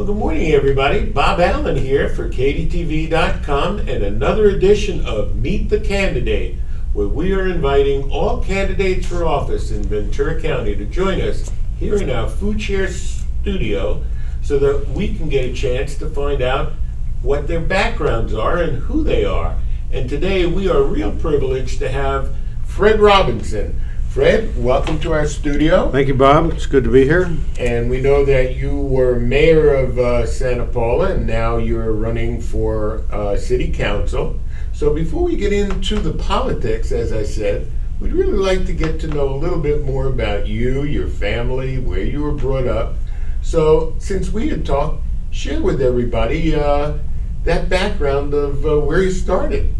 Good morning, everybody. Bob Allen here for KDTV.com and another edition of Meet the Candidate, where we are inviting all candidates for office in Ventura County to join us here in our Food Share studio so that we can get a chance to find out what their backgrounds are and who they are. And today we are real privileged to have Fred Robinson. Fred, welcome to our studio. Thank you, Bob. It's good to be here. And we know that you were mayor of Santa Paula, and now you're running for city council. So before we get into the politics, as I said, we'd really like to get to know a little bit more about you, your family, where you were brought up. So since we had talked, share with everybody that background of where you started.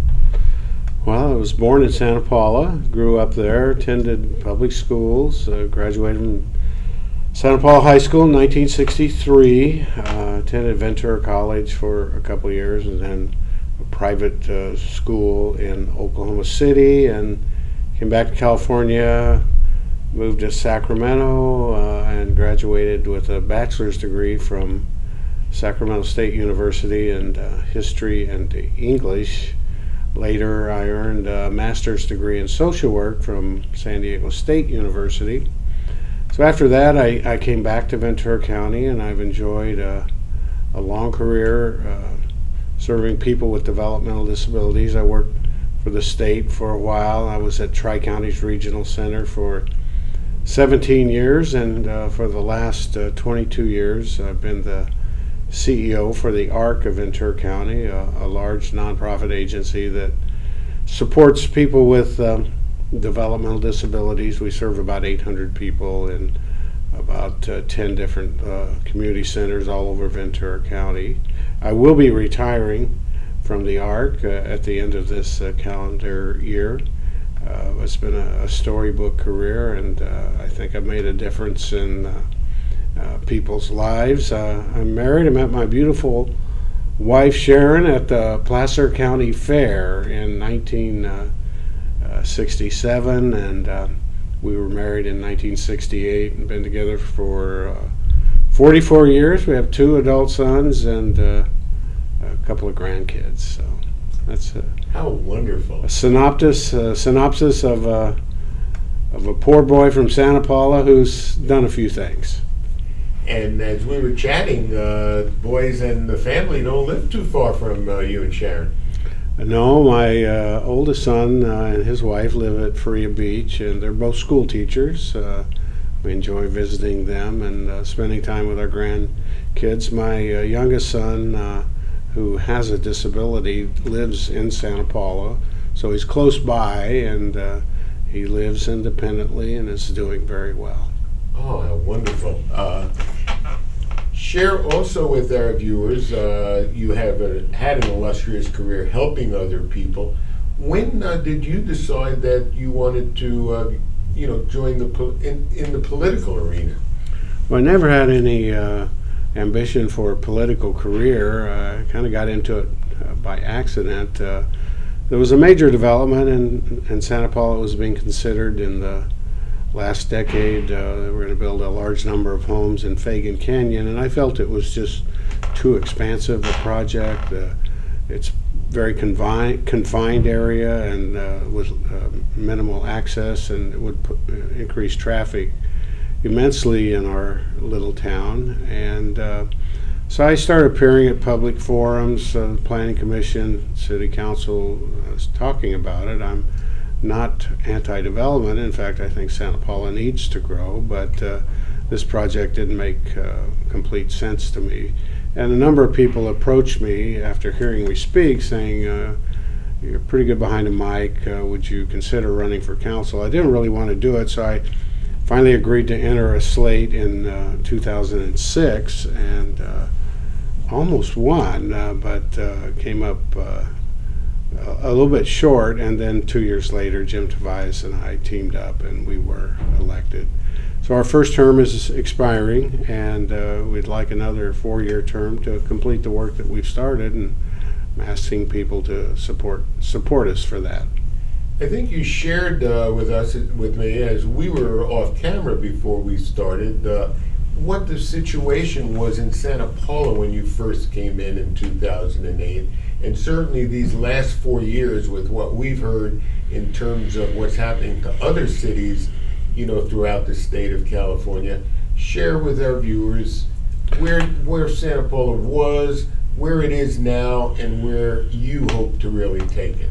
Well, I was born in Santa Paula, grew up there, attended public schools, graduated from Santa Paula High School in 1963, attended Ventura College for a couple of years, and then a private school in Oklahoma City, and came back to California, moved to Sacramento, and graduated with a bachelor's degree from Sacramento State University in history and English. Later, I earned a master's degree in social work from San Diego State University. So after that, I came back to Ventura County, and I've enjoyed a long career serving people with developmental disabilities. I worked for the state for a while. I was at Tri-Counties Regional Center for 17 years, and for the last 22 years, I've been the CEO for the ARC of Ventura County, a large nonprofit agency that supports people with developmental disabilities. We serve about 800 people in about 10 different community centers all over Ventura County. I will be retiring from the ARC at the end of this calendar year. It's been a storybook career, and I think I've made a difference in people's lives. I'm married. I met my beautiful wife Sharon at the Placer County Fair in 1967, and we were married in 1968 and been together for 44 years. We have 2 adult sons and a couple of grandkids. So that's how wonderful. A synopsis of a poor boy from Santa Paula who's done a few things. And as we were chatting, boys and the family don't live too far from you and Sharon. No, my oldest son and his wife live at Faria Beach, and they're both school teachers. We enjoy visiting them and spending time with our grandkids. My youngest son, who has a disability, lives in Santa Paula, so he's close by, and he lives independently and is doing very well. Oh, how wonderful. Share also with our viewers, you have had an illustrious career helping other people. When did you decide that you wanted to, join in the political arena? Well, I never had any ambition for a political career. I kind of got into it by accident. There was a major development in Santa Paula. It was being considered in the last decade. They were going to build a large number of homes in Fagan Canyon, and I felt it was just too expansive a project. It's very confined area and with minimal access, and it would increase traffic immensely in our little town. And so I started appearing at public forums, Planning Commission, City Council, talking about it. I'm not anti-development. In fact, I think Santa Paula needs to grow, but this project didn't make complete sense to me. And a number of people approached me after hearing me speak, saying, you're pretty good behind a mic, would you consider running for council? I didn't really want to do it, so I finally agreed to enter a slate in 2006, and almost won, but came up a little bit short, and then 2 years later Jim Tobias and I teamed up and we were elected. So our first term is expiring, and we'd like another 4-year term to complete the work that we've started, and I'm asking people to support us for that. I think you shared with me as we were off camera before we started what the situation was in Santa Paula when you first came in 2008, and certainly these last 4 years with what we've heard in terms of what's happening to other cities, throughout the state of California. Share with our viewers where Santa Paula was, where it is now, and where you hope to really take it.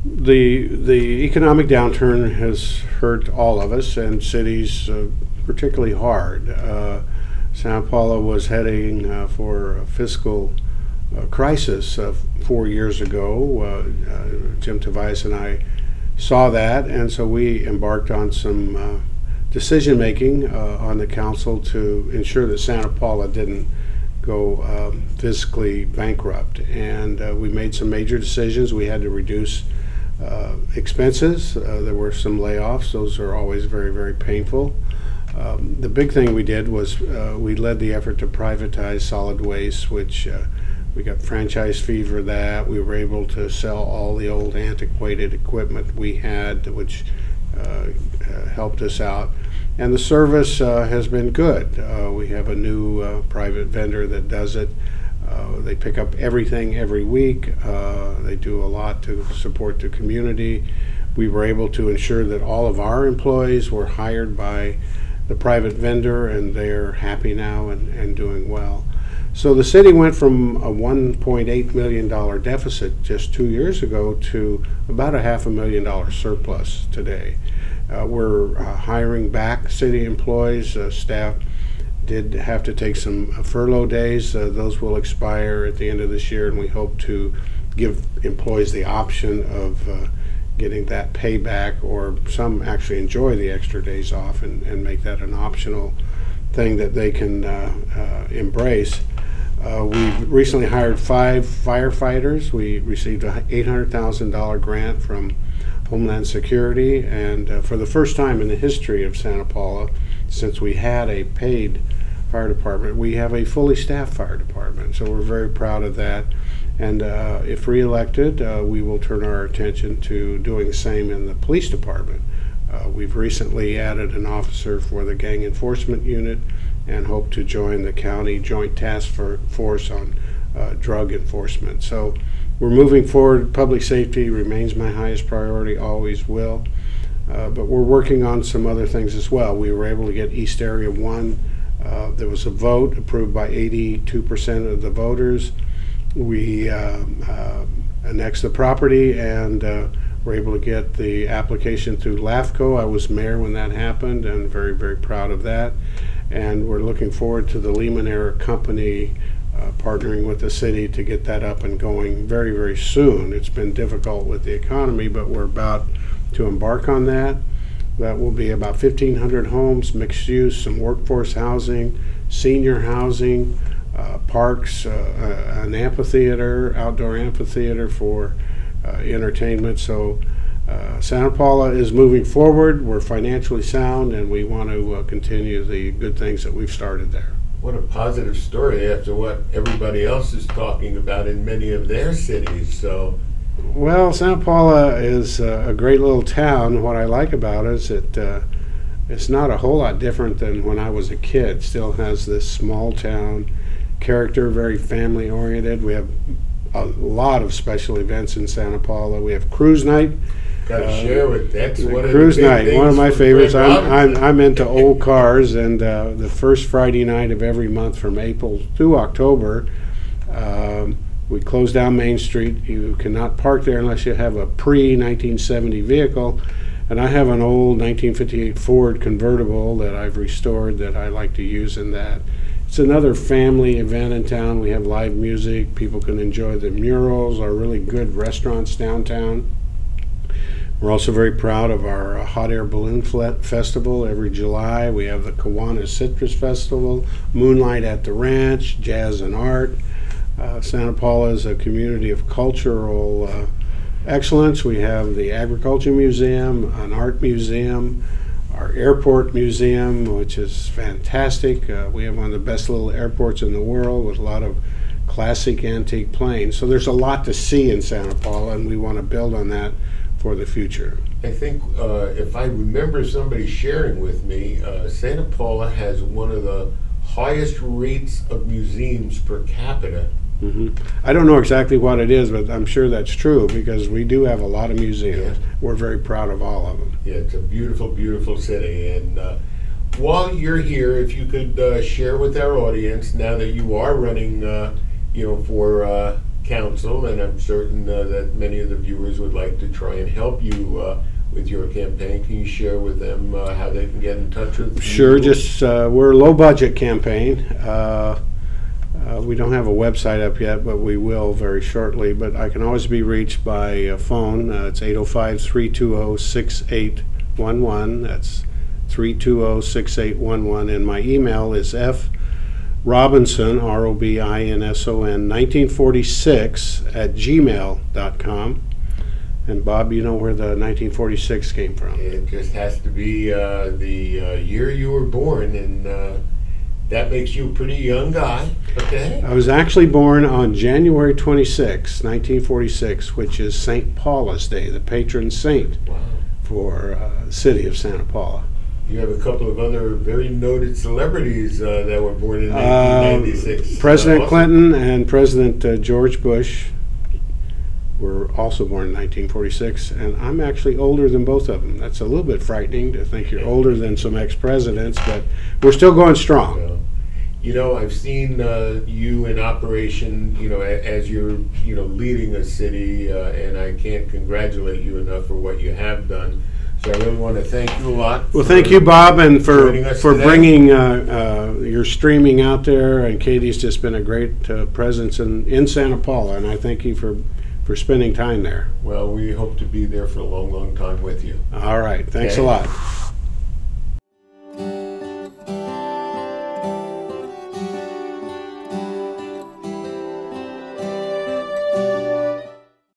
The economic downturn has hurt all of us, and cities particularly hard. Santa Paula was heading for a fiscal crisis 4 years ago. Jim Tobias and I saw that, and so we embarked on some decision making on the council to ensure that Santa Paula didn't go fiscally bankrupt. And we made some major decisions. We had to reduce expenses. There were some layoffs. Those are always very, very painful. The big thing we did was we led the effort to privatize solid waste, which we got franchise fee for that. We were able to sell all the old antiquated equipment we had, which helped us out. And the service has been good. We have a new private vendor that does it. They pick up everything every week. They do a lot to support the community. We were able to ensure that all of our employees were hired by the private vendor, and they're happy now and doing well. So the city went from a $1.8 million deficit just 2 years ago to about a $500,000 surplus today. We're hiring back city employees. Staff did have to take some furlough days. Those will expire at the end of this year, and we hope to give employees the option of getting that payback, or some actually enjoy the extra days off and make that an optional thing that they can embrace. We've recently hired 5 firefighters. We received a $800,000 grant from Homeland Security, and for the first time in the history of Santa Paula, since we had a paid fire department, we have a fully staffed fire department. So we're very proud of that. And if reelected, we will turn our attention to doing the same in the police department. We've recently added an officer for the gang enforcement unit and hope to join the county joint task force on drug enforcement. So we're moving forward. Public safety remains my highest priority, always will. But we're working on some other things as well. We were able to get East Area 1. There was a vote approved by 82% of the voters. We annexed the property and were able to get the application through LAFCO. I was mayor when that happened, and very, very proud of that. And we're looking forward to the Limoneira Company partnering with the city to get that up and going very, very soon. It's been difficult with the economy, but we're about to embark on that. That will be about 1,500 homes, mixed use, some workforce housing, senior housing, parks, an amphitheater, outdoor amphitheater for entertainment. So Santa Paula is moving forward. We're financially sound, and we want to continue the good things that we've started there. What a positive story after what everybody else is talking about in many of their cities. So, well, Santa Paula is a great little town. What I like about it is that it's not a whole lot different than when I was a kid. Still has this small town character, very family oriented. We have a lot of special events in Santa Paula. We have cruise night. Got to share with that's one of cruise the big night. things One of my for favorites. Fred I'm into old cars, and the first Friday night of every month from April through October, we close down Main Street. You cannot park there unless you have a pre-1970 vehicle. And I have an old 1958 Ford convertible that I've restored that I like to use in that. It's another family event in town. We have live music. People can enjoy the murals, our really good restaurants downtown. We're also very proud of our hot air balloon festival every July. We have the Kiwanis Citrus Festival, Moonlight at the Ranch, Jazz and Art. Santa Paula is a community of cultural excellence. We have the Agriculture Museum, an art museum, our airport museum, which is fantastic. We have one of the best little airports in the world with a lot of classic antique planes. So there's a lot to see in Santa Paula, and we want to build on that for the future. I think if I remember somebody sharing with me, Santa Paula has one of the highest rates of museums per capita. I don't know exactly what it is, but I'm sure that's true because we do have a lot of museums. Yeah. We're very proud of all of them. Yeah, it's a beautiful, beautiful city. And while you're here, if you could share with our audience, now that you are running, for council, and I'm certain that many of the viewers would like to try and help you with your campaign, can you share with them how they can get in touch with you? Sure, just we're a low budget campaign. We don't have a website up yet, but we will very shortly. But I can always be reached by phone. It's 805-320-6811. That's 320-6811. And my email is frobinson, ROBINSON, 1946 @gmail.com. And Bob, you know where the 1946 came from? It just has to be the year you were born, and that makes you a pretty young guy, okay? I was actually born on January 26, 1946, which is St. Paula's Day, the patron saint Wow. for the city of Santa Paula. You have a couple of other very noted celebrities that were born in 1996. President Also. Clinton and President George Bush were also born in 1946, and I'm actually older than both of them. That's a little bit frightening to think you're older than some ex-presidents, but we're still going strong. So, I've seen you in operation, as you're, leading a city, and I can't congratulate you enough for what you have done. So I really want to thank you a lot. Well, thank you, Bob, and for joining us today. bringing your streaming out there. And Katie's just been a great presence in Santa Paula, and I thank you for spending time there. Well, we hope to be there for a long, long time with you. All right, thanks Okay. a lot.